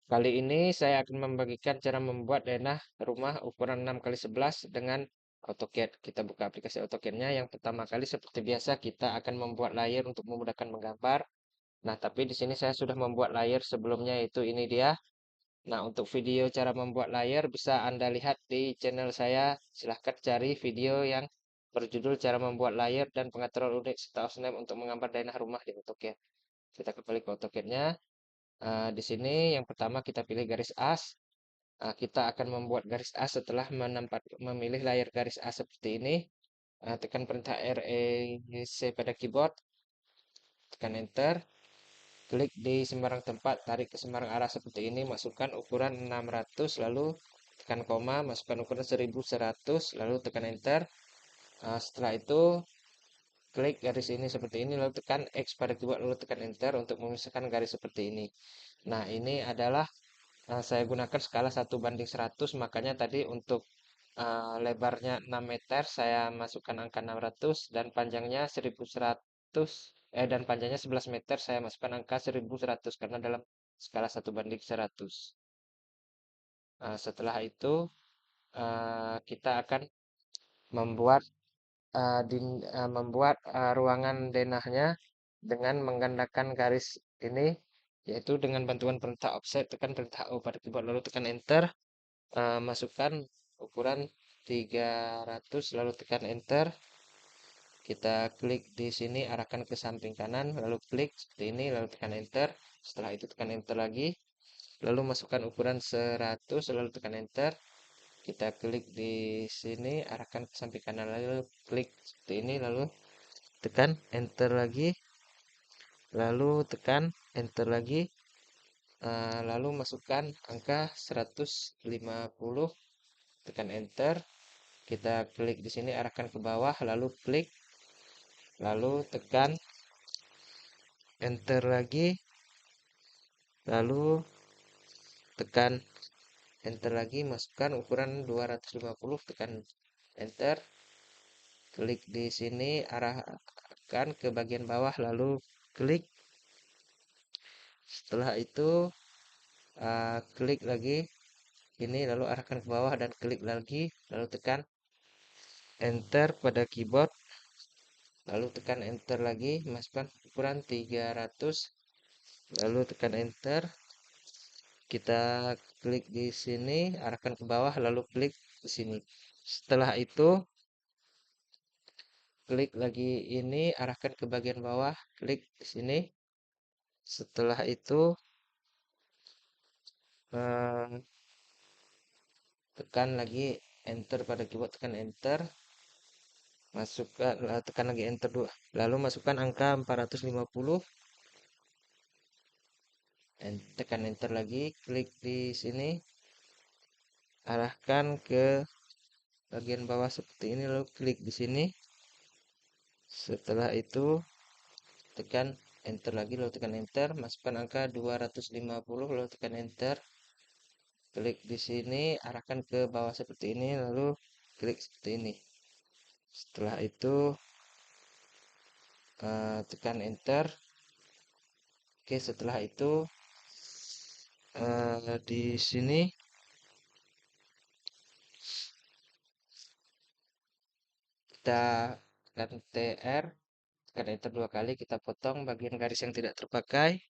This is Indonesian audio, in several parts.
Kali ini saya akan membagikan cara membuat denah rumah ukuran 6x11 dengan AutoCAD. Kita buka aplikasi AutoCAD-nya. Yang pertama kali seperti biasa kita akan membuat layer untuk memudahkan menggambar. Nah, tapi di sini saya sudah membuat layer sebelumnya, yaitu ini dia. Nah, untuk video cara membuat layer bisa Anda lihat di channel saya. Silahkan cari video yang berjudul cara membuat layer dan pengaturan unit serta osname untuk menggambar denah rumah di AutoCAD. Kita kembali ke AutoCAD-nya. Di sini yang pertama kita pilih garis as. Kita akan membuat garis as setelah memilih layar garis as seperti ini. Tekan perintah REC pada keyboard, tekan enter, klik di sembarang tempat, tarik ke sembarang arah seperti ini, masukkan ukuran 600, lalu tekan koma, masukkan ukuran 1100, lalu tekan enter. Setelah itu klik garis ini seperti ini, lalu tekan X pada keyboard, lalu tekan enter untuk memisahkan garis seperti ini. Nah, ini adalah saya gunakan skala 1:100, makanya tadi untuk lebarnya 6 meter saya masukkan angka 600 dan panjangnya 1100, dan panjangnya 11 meter saya masukkan angka 1100 karena dalam skala 1:100. Setelah itu kita akan membuat ruangan denahnya dengan menggandakan garis ini, yaitu dengan bantuan perintah offset. Tekan perintah O pada keyboard lalu tekan enter. Masukkan ukuran 300 lalu tekan enter. Kita klik di sini, arahkan ke samping kanan, lalu klik seperti ini, lalu tekan enter. Setelah itu tekan enter lagi, lalu masukkan ukuran 100, lalu tekan enter. Kita klik di sini, arahkan ke samping kanan, lalu klik seperti ini, lalu tekan enter lagi, lalu tekan enter lagi, lalu masukkan angka 150, tekan enter. Kita klik di sini, arahkan ke bawah, lalu klik, lalu tekan enter lagi, lalu tekan enter lagi, masukkan ukuran 250, tekan enter. Klik di sini, arahkan ke bagian bawah, lalu klik. Setelah itu klik lagi ini, lalu arahkan ke bawah dan klik lagi, lalu tekan enter pada keyboard, lalu tekan enter lagi, masukkan ukuran 300, lalu tekan enter. Kita klik di sini, arahkan ke bawah, lalu klik di sini. Setelah itu klik lagi ini, arahkan ke bagian bawah, klik di sini. Setelah itu tekan lagi enter pada keyboard, tekan enter. Masukkan, tekan lagi enter dulu, lalu masukkan angka 450, tekan enter lagi, klik di sini, arahkan ke bagian bawah seperti ini, lalu klik di sini. Setelah itu tekan enter lagi, lalu tekan enter, masukkan angka 250, lalu tekan enter. Klik di sini, arahkan ke bawah seperti ini, lalu klik seperti ini. Setelah itu tekan enter. Oke, setelah itu di sini kita tekan TR, tekan enter 2 kali, kita potong bagian garis yang tidak terpakai.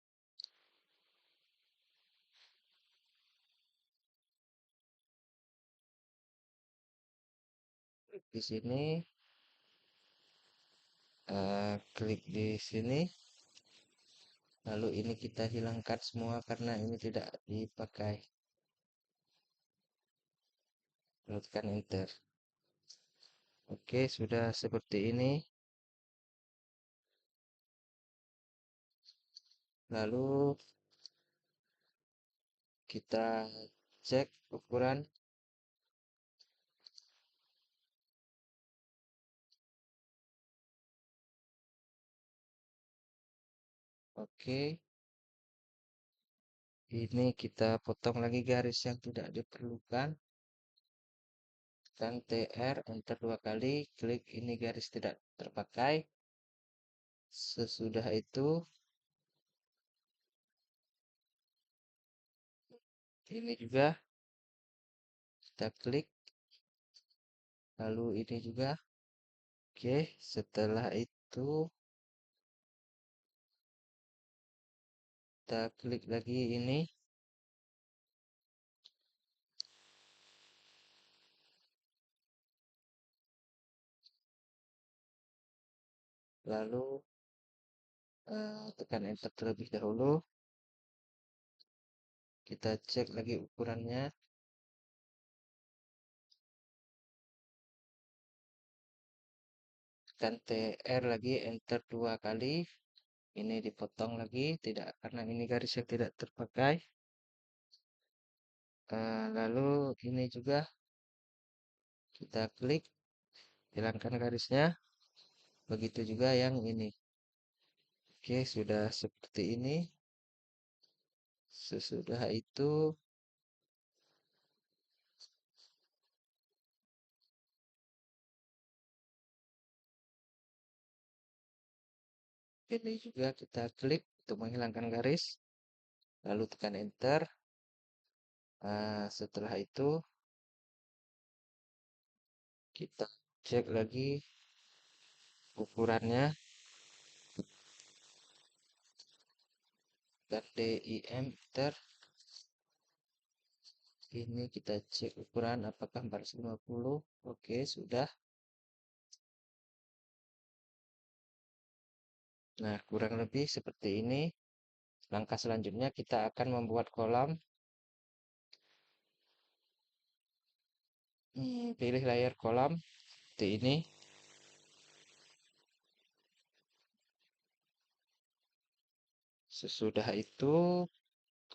Di sini klik di sini, lalu ini kita hilangkan semua karena ini tidak dipakai, lalu tekan enter. Oke, sudah seperti ini. Lalu kita cek ukuran. Oke, ini kita potong lagi garis yang tidak diperlukan. Tekan TR, enter 2 kali, klik ini garis tidak terpakai. Sesudah itu Ini juga kita klik, lalu ini juga. Oke, setelah itu kita klik lagi ini, lalu tekan enter terlebih dahulu. Kita cek lagi ukurannya, tekan TR lagi, enter 2 kali. Ini dipotong lagi, tidak karena ini garis yang tidak terpakai. Lalu ini juga kita klik, hilangkan garisnya. Begitu juga yang ini. Oke, sudah seperti ini. Sesudah itu ini juga kita klik untuk menghilangkan garis, lalu tekan enter. Setelah itu kita cek lagi ukurannya dan DIM enter. Ini kita cek ukuran apakah 450. Oke, sudah. Nah, kurang lebih seperti ini. Langkah selanjutnya kita akan membuat kolam. Pilih layar kolam seperti ini. Sesudah itu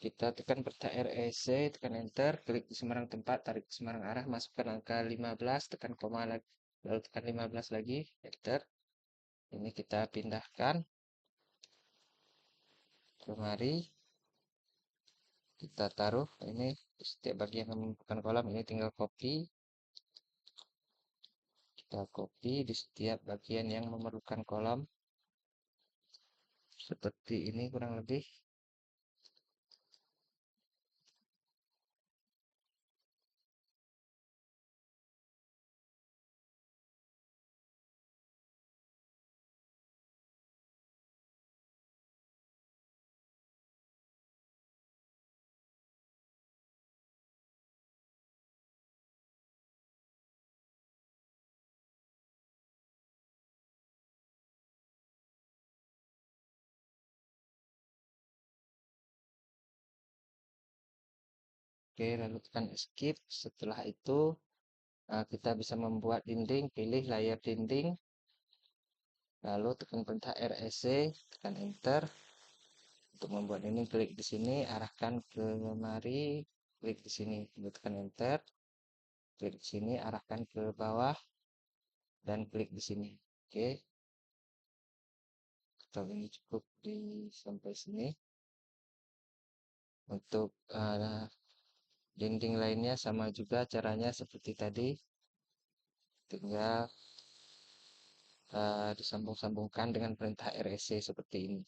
kita tekan peta REC, tekan enter, klik di sembarang tempat, tarik di sembarang arah, masukkan angka 15, tekan koma lagi, lalu tekan 15 lagi, enter. Ini kita pindahkan kemari, kita taruh ini setiap bagian yang merupakan kolam ini tinggal copy. Kita copy di setiap bagian yang memerlukan kolam. Seperti ini kurang lebih. Oke, lalu tekan escape. Setelah itu kita bisa membuat dinding, pilih layar dinding, lalu tekan perintah REC, tekan enter. Untuk membuat ini klik di sini, arahkan ke lemari, klik di sini, tekan enter, klik di sini, arahkan ke bawah, dan klik di sini. Oke, kalau ini cukup di sampai sini. Untuk dinding lainnya sama juga caranya seperti tadi, tinggal disambung-sambungkan dengan perintah REC seperti ini.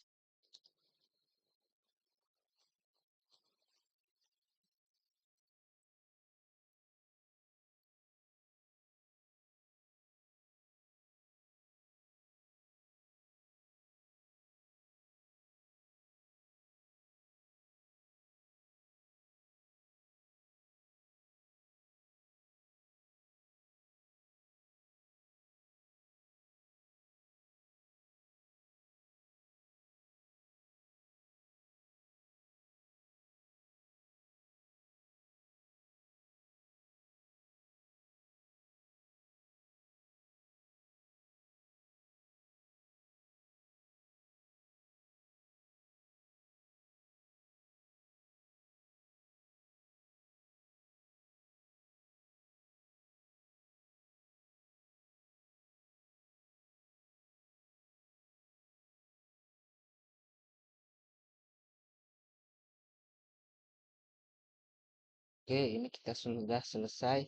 Oke, ini kita sudah selesai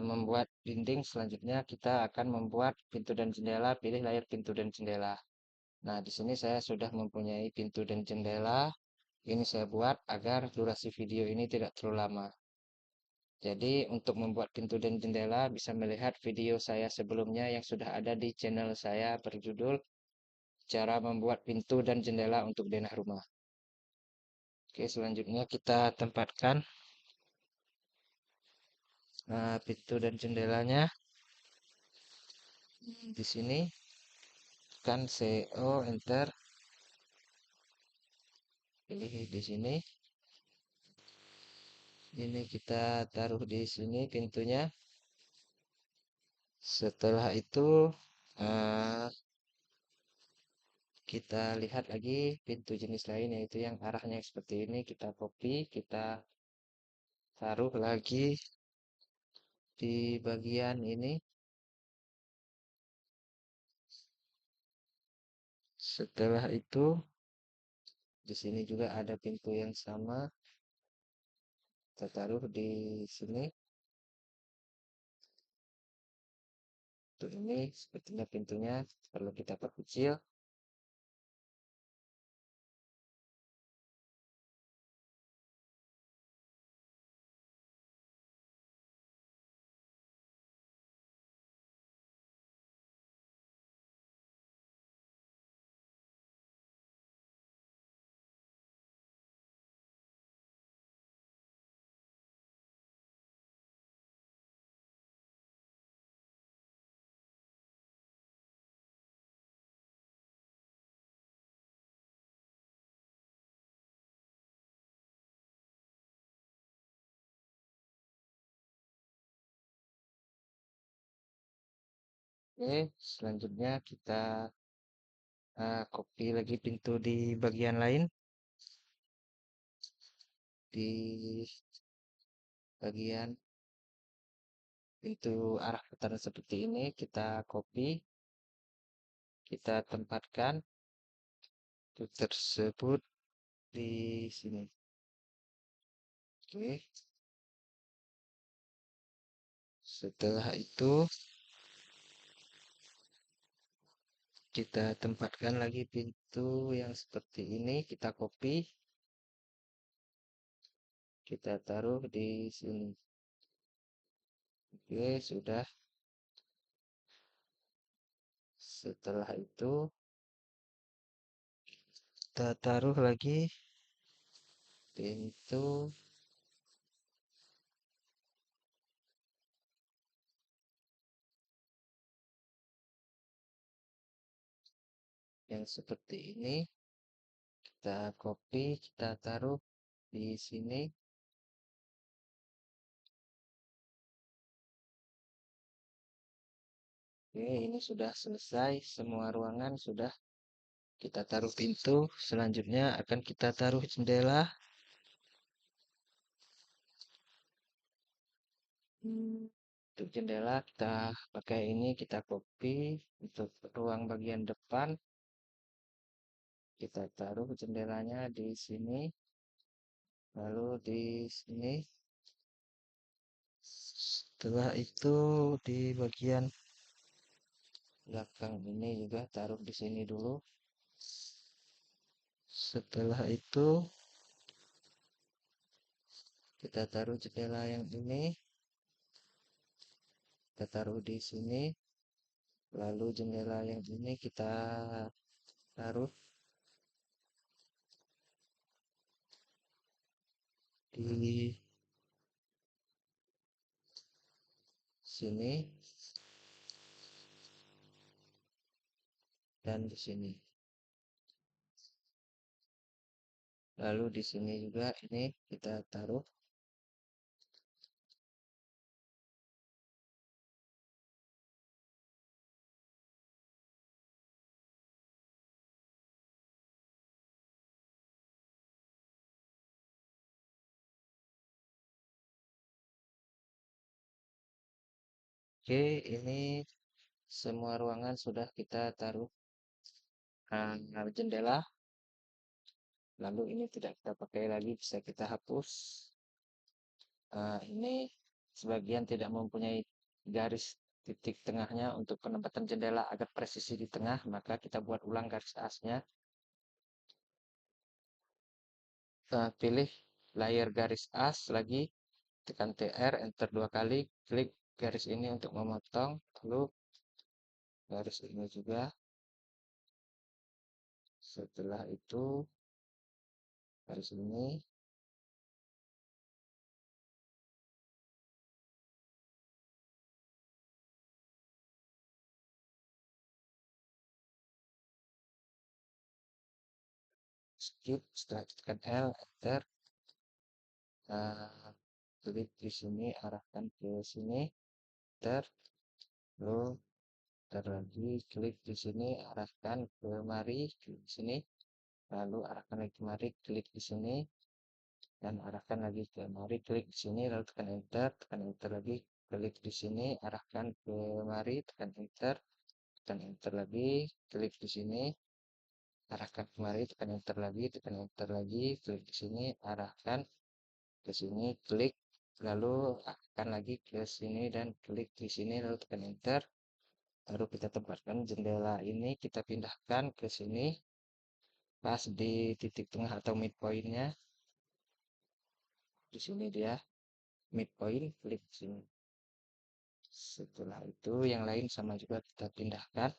membuat dinding. Selanjutnya kita akan membuat pintu dan jendela. Pilih layar pintu dan jendela. Nah, di sini saya sudah mempunyai pintu dan jendela. Ini saya buat agar durasi video ini tidak terlalu lama. Jadi untuk membuat pintu dan jendela bisa melihat video saya sebelumnya yang sudah ada di channel saya berjudul cara membuat pintu dan jendela untuk denah rumah. Oke, selanjutnya kita tempatkan pintu dan jendelanya di sini. Tekan CO enter. Pilih di sini. Ini kita taruh di sini pintunya. Setelah itu eh, kita lihat lagi pintu jenis lain yaitu yang arahnya seperti ini. Kita copy, kita taruh lagi di bagian ini. Setelah itu di sini juga ada pintu yang sama. Kita taruh di sini. Untuk ini sepertinya pintunya perlu kita perkecil. Oke, selanjutnya kita copy lagi pintu di bagian lain. Di bagian pintu arah utara seperti ini kita copy, kita tempatkan pintu tersebut di sini. Oke, setelah itu kita tempatkan lagi pintu yang seperti ini, kita copy, kita taruh di sini. Oke, sudah. Setelah itu kita taruh lagi pintu yang seperti ini. Kita copy, kita taruh di sini. Oke, ini sudah selesai. Semua ruangan sudah kita taruh pintu. Selanjutnya akan kita taruh jendela. Untuk jendela kita pakai ini, kita copy. Untuk ruang bagian depan, kita taruh jendelanya di sini. Lalu di sini. Setelah itu di bagian belakang ini juga taruh di sini dulu. Setelah itu kita taruh jendela yang ini, kita taruh di sini. Lalu jendela yang ini kita taruh di sini dan di sini. Lalu di sini juga ini kita taruh. Oke, ini semua ruangan sudah kita taruh jendela. Lalu ini tidak kita pakai lagi, bisa kita hapus. Ini sebagian tidak mempunyai garis titik tengahnya untuk penempatan jendela agar presisi di tengah, maka kita buat ulang garis asnya. pilih layar garis as lagi, tekan TR, enter 2 kali, klik garis ini untuk memotong, lalu garis ini juga. Setelah itu garis ini, skip, setelah itu tekan L, enter, uh, klik di sini, arahkan ke sini, enter, lalu lagi klik di sini, arahkan ke mari, klik di sini, lalu arahkan lagi ke mari, klik di sini, dan arahkan lagi ke mari, klik di sini, lalu tekan enter lagi, klik di sini, arahkan ke mari, tekan enter lagi, klik di sini, arahkan ke mari, tekan enter lagi, klik di sini, arahkan ke sini, klik, lalu arahkan lagi ke sini dan klik di sini, lalu tekan enter. Baru kita tempatkan jendela ini, kita pindahkan ke sini, pas di titik tengah atau midpointnya. Di sini dia midpoint, klik sini. Setelah itu yang lain sama juga kita pindahkan.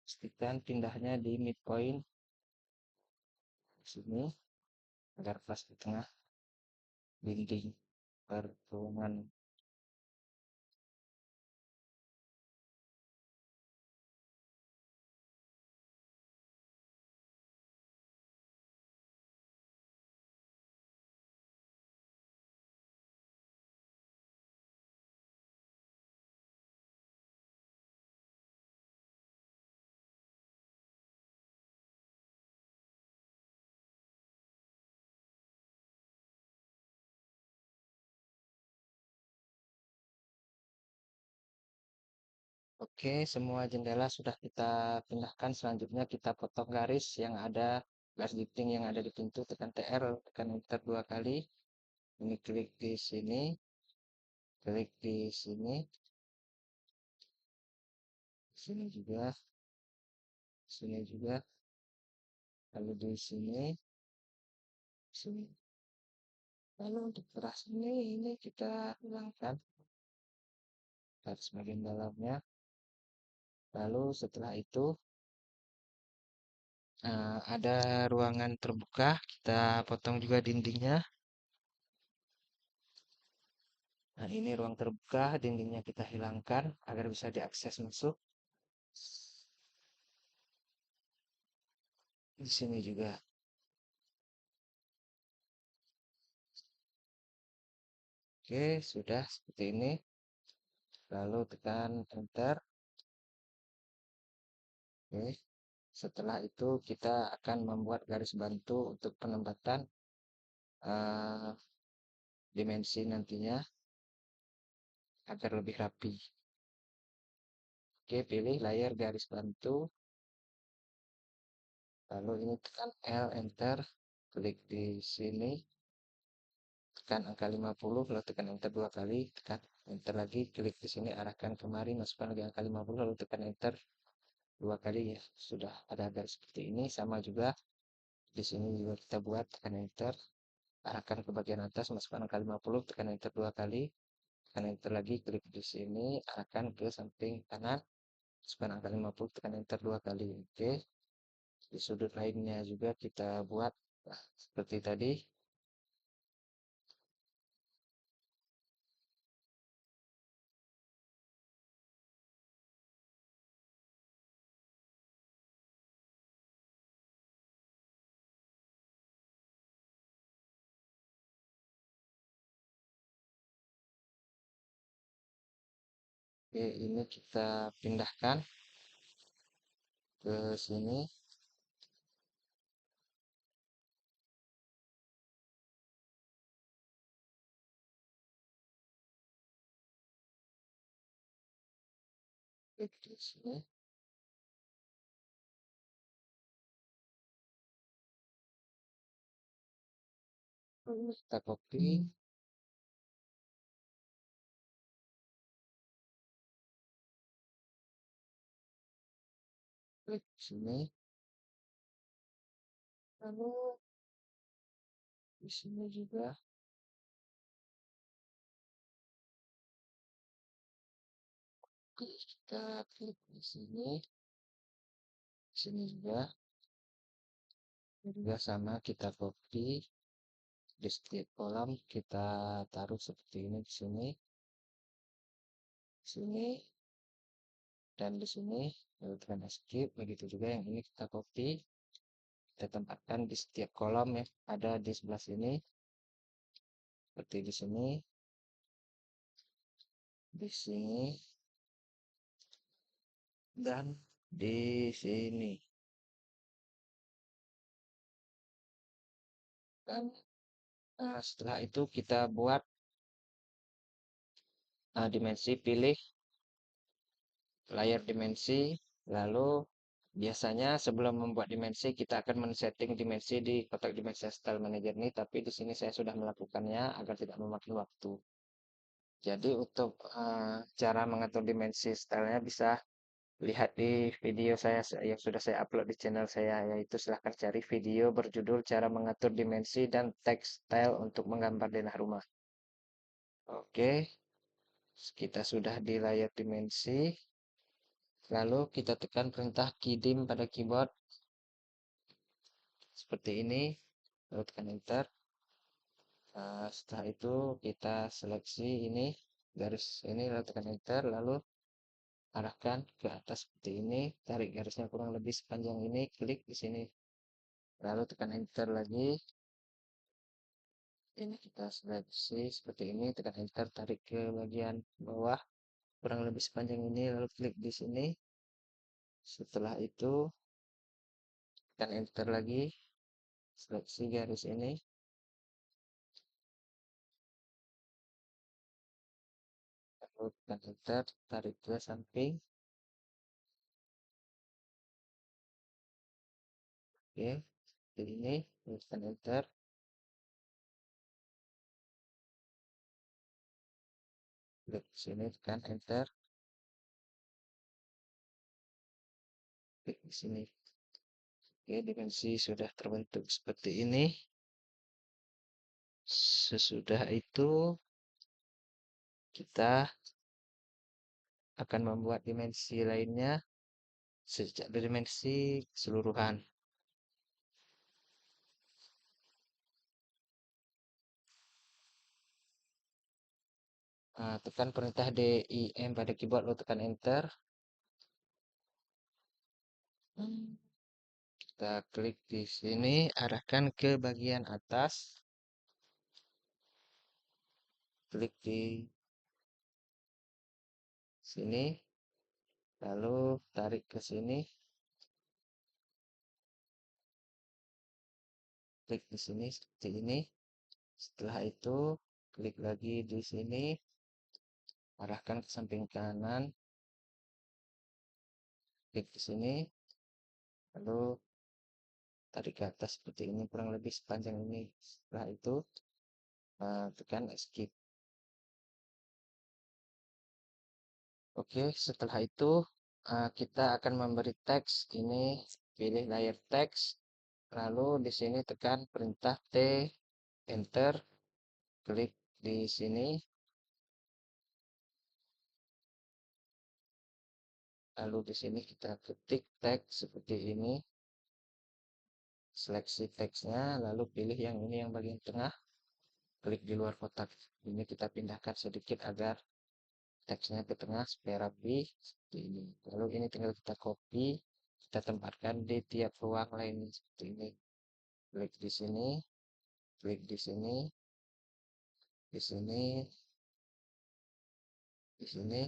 Pastikan pindahnya di midpoint sini agar pas di tengah dinding pertemuan. Oke, semua jendela sudah kita pindahkan. Selanjutnya kita potong garis yang ada, garis dinding yang ada di pintu, tekan TR, tekan enter 2 kali. Ini klik di sini, klik di sini, sini juga, sini juga, lalu di sini, sini. Lalu untuk beras ini kita hilangkan garis bagian dalamnya. Lalu setelah itu ada ruangan terbuka, kita potong juga dindingnya. Nah, ini ruang terbuka, dindingnya kita hilangkan agar bisa diakses masuk. Di sini juga. Oke, sudah seperti ini. Lalu tekan enter. Oke. Setelah itu kita akan membuat garis bantu untuk penempatan uh, dimensi nantinya agar lebih rapi. Oke, pilih layar garis bantu. Lalu ini tekan L, enter. Klik di sini. Tekan angka 50, lalu tekan enter 2 kali. Tekan enter lagi, klik di sini, arahkan kemari, masukkan lagi angka 50, lalu tekan enter 2 kali. Ya, sudah ada garis seperti ini. Sama juga di sini juga kita buat, tekan enter. Arahkan ke bagian atas, masukkan angka 50, tekan enter 2 kali. Tekan enter lagi, klik di sini, arahkan ke samping kanan. Masukkan angka 50, tekan enter 2 kali. Oke. Di sudut lainnya juga kita buat seperti tadi. Oke, ini kita pindahkan ke sini. Klik di sini. Kita copy. klik sini, lalu di sini juga. Kita klik di sini juga sama kita copy di setiap kolom kita taruh seperti ini di sini dan di sini. Lalu tekan escape. Begitu juga yang ini kita copy, kita tempatkan di setiap kolom yang ada di sebelah sini, seperti di sini dan di sini. Dan setelah itu kita buat dimensi, pilih layar dimensi, lalu biasanya sebelum membuat dimensi kita akan men-setting dimensi di kotak dimensi style manager ini, tapi di sini saya sudah melakukannya agar tidak memakan waktu. Jadi untuk cara mengatur dimensi stylenya bisa lihat di video saya yang sudah saya upload di channel saya, yaitu silahkan cari video berjudul cara mengatur dimensi dan teks style untuk menggambar denah rumah. Oke, kita sudah di layar dimensi. Lalu kita tekan perintah keydim pada keyboard seperti ini, lalu tekan enter. Setelah itu kita seleksi ini garis ini, lalu tekan enter, lalu arahkan ke atas seperti ini, tarik garisnya kurang lebih sepanjang ini, klik di sini, lalu tekan enter lagi. Ini kita seleksi seperti ini, tekan enter, tarik ke bagian bawah kurang lebih sepanjang ini, lalu klik di sini. Setelah itu tekan enter lagi, seleksi garis ini, lalu tekan enter, tarik ke samping. Oke, ini tekan enter, klik sini, tekan enter, klik di sini. Oke, dimensi sudah terbentuk seperti ini. Sesudah itu kita akan membuat dimensi lainnya sejak dimensi keseluruhan. Tekan perintah DIM pada keyboard, lalu tekan enter. Kita klik di sini, arahkan ke bagian atas. Klik di sini, lalu tarik ke sini. Klik di sini seperti ini. Setelah itu, klik lagi di sini, arahkan ke samping kanan. Klik di sini, lalu tarik ke atas seperti ini, kurang lebih sepanjang ini. Setelah itu, tekan escape. Oke, setelah itu kita akan memberi teks. Ini pilih layar teks, lalu di sini tekan perintah T, enter, klik di sini, lalu di sini kita ketik teks seperti ini, seleksi teksnya, lalu pilih yang ini yang bagian tengah, klik di luar kotak. Ini kita pindahkan sedikit agar teksnya ke tengah supaya rapi seperti ini. Lalu ini tinggal kita copy, kita tempatkan di tiap ruang lain seperti ini. Klik di sini, klik di sini, di sini, di sini,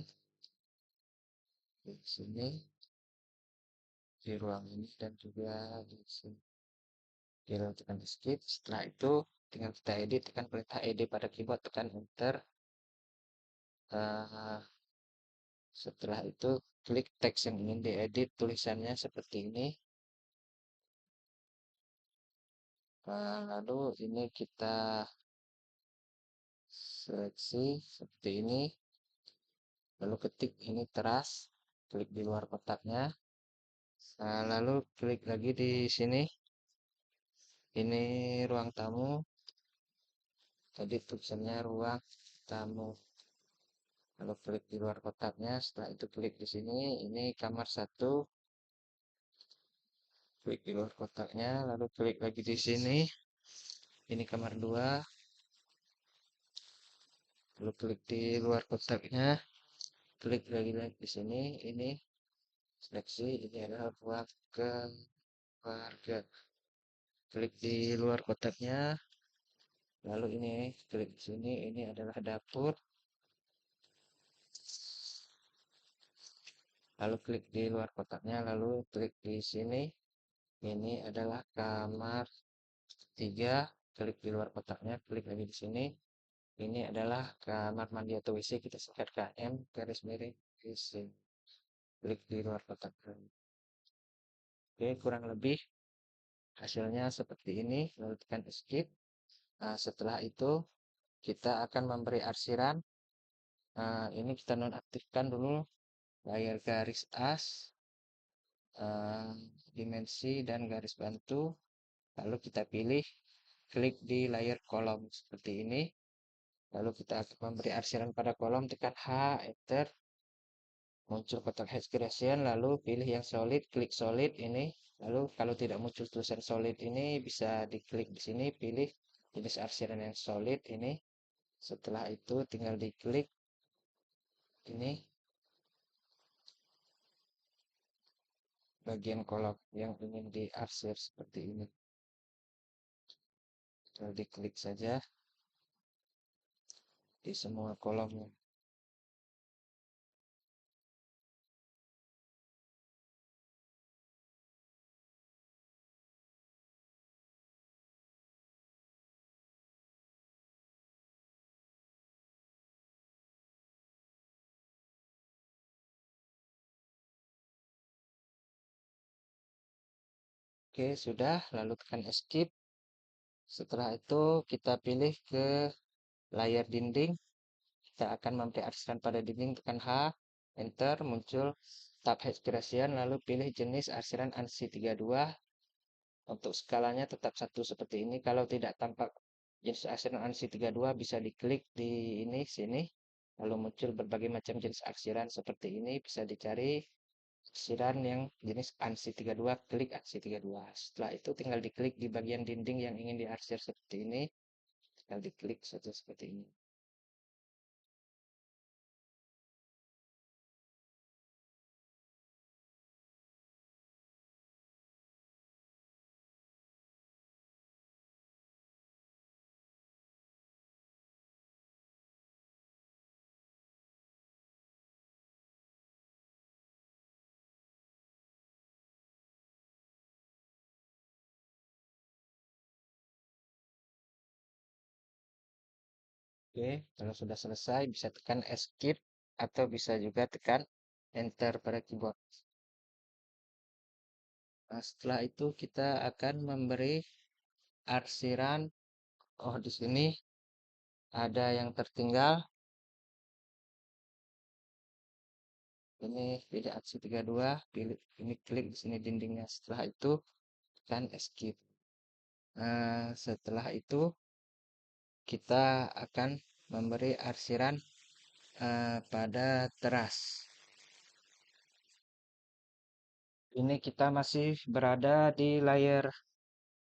di sini, di ruang ini dan juga di sini. Kita tekan escape. Setelah itu tinggal kita edit, tekan perintah edit pada keyboard, tekan enter. Setelah itu klik teks yang ingin diedit, tulisannya seperti ini. Lalu ini kita seleksi seperti ini, lalu ketik ini teras, klik di luar kotaknya, Nah, lalu klik lagi di sini. Ini ruang tamu. Tadi tulisannya ruang tamu. Lalu klik di luar kotaknya. Setelah itu klik di sini. Ini kamar satu. Klik di luar kotaknya. Lalu klik lagi di sini. Ini kamar dua. Lalu klik di luar kotaknya. Klik lagi di sini. Ini seleksi. Ini adalah ruang keluarga. Klik di luar kotaknya. Lalu ini klik di sini. Ini adalah dapur. Lalu klik di luar kotaknya. Lalu klik di sini. Ini adalah kamar 3. Klik di luar kotaknya. Klik lagi di sini. Ini adalah kamar mandi atau WC. Kita singkat KM garis miring WC. Klik di luar kotak. Oke, kurang lebih hasilnya seperti ini. Lalu tekan escape. Nah, setelah itu kita akan memberi arsiran. Nah, ini kita nonaktifkan dulu layar garis as, eh, dimensi dan garis bantu. Lalu kita pilih klik di layar kolom seperti ini. Lalu kita akan memberi arsiran pada kolom, tekan H, enter. Muncul kotak head creation, lalu pilih yang solid, klik solid ini. Lalu kalau tidak muncul tulisan solid ini, bisa diklik di sini, pilih jenis arsiran yang solid ini. Setelah itu tinggal diklik ini bagian kolom yang ingin diarsir seperti ini. Tinggal diklik saja di semua kolomnya. Oke, sudah. Lalu tekan escape. Setelah itu kita pilih ke layar dinding. Kita akan memberi arsiran pada dinding, tekan H, enter, muncul tab head creation, lalu pilih jenis arsiran ANSI 32. Untuk skalanya tetap satu seperti ini. Kalau tidak tampak jenis arsiran ANSI 32, bisa diklik di ini, sini. Lalu muncul berbagai macam jenis arsiran seperti ini. Bisa dicari arsiran yang jenis ANSI 32, klik ANSI 32. Setelah itu tinggal diklik di bagian dinding yang ingin diarsir seperti ini. Tinggal diklik saja seperti ini. Oke, kalau sudah selesai bisa tekan escape atau bisa juga tekan enter pada keyboard. Nah, setelah itu kita akan memberi arsiran. Oh, di sini ada yang tertinggal. Ini tidak aksi 32, pilih ini, klik di sini dindingnya. Setelah itu tekan escape. Nah, setelah itu kita akan memberi arsiran pada teras. Ini kita masih berada di layar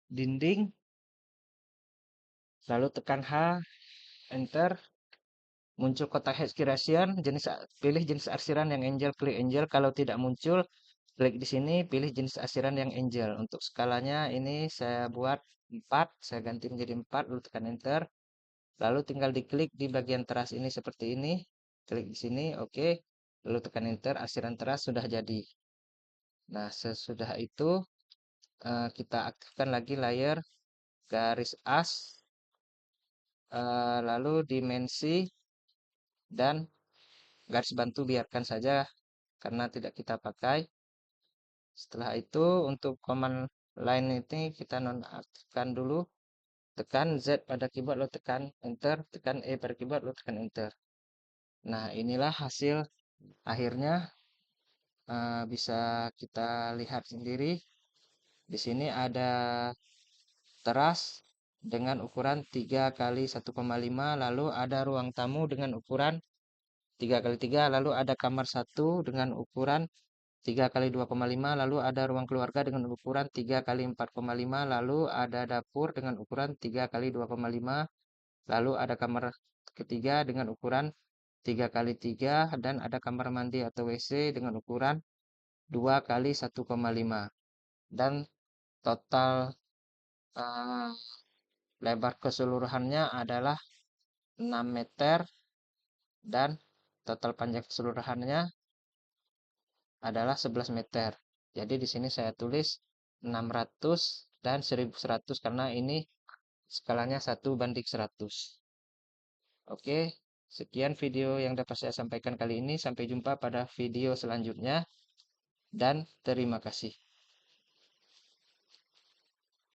dinding. Lalu tekan H, enter. Muncul kotak head creation, pilih jenis arsiran yang angel, klik angel. Kalau tidak muncul, klik di sini, pilih jenis arsiran yang angel. Untuk skalanya ini saya buat 4, saya ganti menjadi 4, lalu tekan enter. Lalu tinggal diklik di bagian teras ini seperti ini. Klik di sini, oke. Lalu tekan enter, arsiran teras sudah jadi. Nah, sesudah itu kita aktifkan lagi layar garis as, lalu dimensi dan garis bantu biarkan saja karena tidak kita pakai. Setelah itu untuk command line ini kita nonaktifkan dulu. Tekan Z pada keyboard, lalu tekan enter, tekan E pada keyboard, lalu tekan enter. Nah, inilah hasil akhirnya. bisa kita lihat sendiri. Di sini ada teras dengan ukuran 3 kali 1,5, lalu ada ruang tamu dengan ukuran 3 kali 3, lalu ada kamar 1 dengan ukuran 3 kali 2,5, lalu ada ruang keluarga dengan ukuran 3 kali 4,5, lalu ada dapur dengan ukuran 3 kali 2,5, lalu ada kamar ketiga dengan ukuran 3 kali 3, dan ada kamar mandi atau WC dengan ukuran 2 kali 1,5. Dan total eh, lebar keseluruhannya adalah 6 meter dan total panjang keseluruhannya adalah 11 meter. Jadi di sini saya tulis 600 dan 1100 karena ini skalanya 1:100. Oke, sekian video yang dapat saya sampaikan kali ini. Sampai jumpa pada video selanjutnya dan terima kasih.